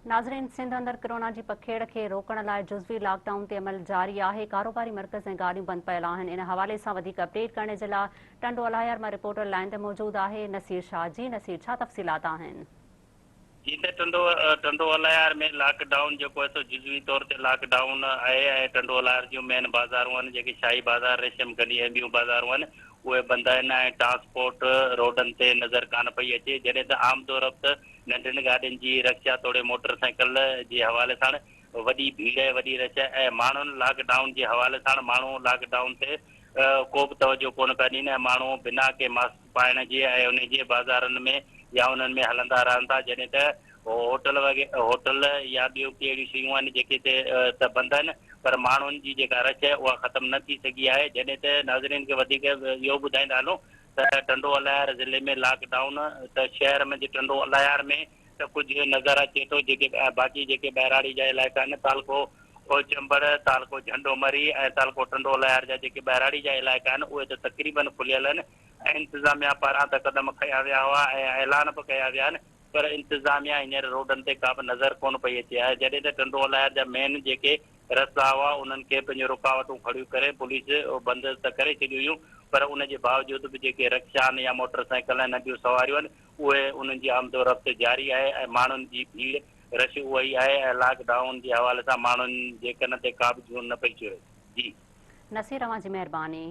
नाज़रीन, सिंध अंदर कोरोना की पखेड़ के रोकण लाइ जुज़वी लॉकडाउन ते अमल जारी है। कारोबारी मरकज़ ऐं गाड़ियूं बंद पयल आहिनि। इन हवाले से वधीक अपडेट करने के लिए टंडो अलायार में रिपोर्टर लाइन ते मौजूद है नसीर शाह। जी नसीर, छा तफ़सीलात आहिनि? जी त टंडो अलायार में लॉकडाउन जो है जुज़वी तौर ते लॉकडाउन है। टंडो अलायार जो मेन बाज़ारूं आहिनि, जेके शाही बाज़ार, रेशम गली ऐं ॿियूं बाज़ारूं आहिनि, उहे बंदि आहिनि ऐं ट्रांसपोर्ट रोडनि ते नज़र कान पई अचे। जॾहिं त आम तौर ते नंढनि गाॾियुनि जी रिक्शा तोड़े मोटरसाइकिल जे हवाले सां वॾी भीड़, वॾी रश ऐं माण्हुनि लॉकडाउन जे हवाले सां माण्हू लॉकडाउन ते को बि तवजो कोन पिया ॾींदा। माण्हू बिना के मास्क पाइण जे ऐं उन जे बाज़ारनि में या उन्हनि में हलंदा रहनि था। जॾहिं त होटल या ॿियूं के अहिड़ियूं शयूं आहिनि जेके त बंदि आहिनि, पर माण्हुनि जी जेका रश आहे उहा ख़तमु न थी सघी आहे। जॾहिं त नाज़रीन खे वधीक इहो ॿुधाईंदा हलूं त टंडो अलायार ज़िले में लॉकडाउन त शहर में टंडो अलायार में त कुझु नज़र अचे थो। जेके बाक़ी जेके ॿाहिराड़ी जा इलाइक़ा आहिनि, तालको चंबड़, तालको झंडोमरी ऐं तालको टंडो अलायार जा जेके ॿाहिराड़ी जा इलाइक़ा आहिनि उहे त तक़रीबन खुलियल आहिनि ऐं इंतिज़ामिया पारां त क़दम खयां विया हुआ ऐं ऐलान बि कया विया आहिनि, पर इंतिज़ामिया हींअर रोडनि ते का बि नज़र कोन पई अचे आहे। जॾहिं त टंडो अलायार जा मेन जेके रस्ता हुआ उन्हनि खे पंहिंजो रुकावटूं खड़ियूं करे पुलिस बंदि त करे छॾियूं हुयूं, पर उन जे बावजूद बि जेके रिक्शा आहिनि या मोटरसाइकिल आहिनि, नंढियूं सवारियूं आहिनि, उहे उन्हनि जी आमदो रफ़्त जारी आहे ऐं माण्हुनि जी भीड़ रश उहा ई आहे ऐं लॉकडाउन जे हवाले सां माण्हुनि जे कन ते का बि जून न पई चढ़े। जी नसीर, तव्हां जी महिरबानी।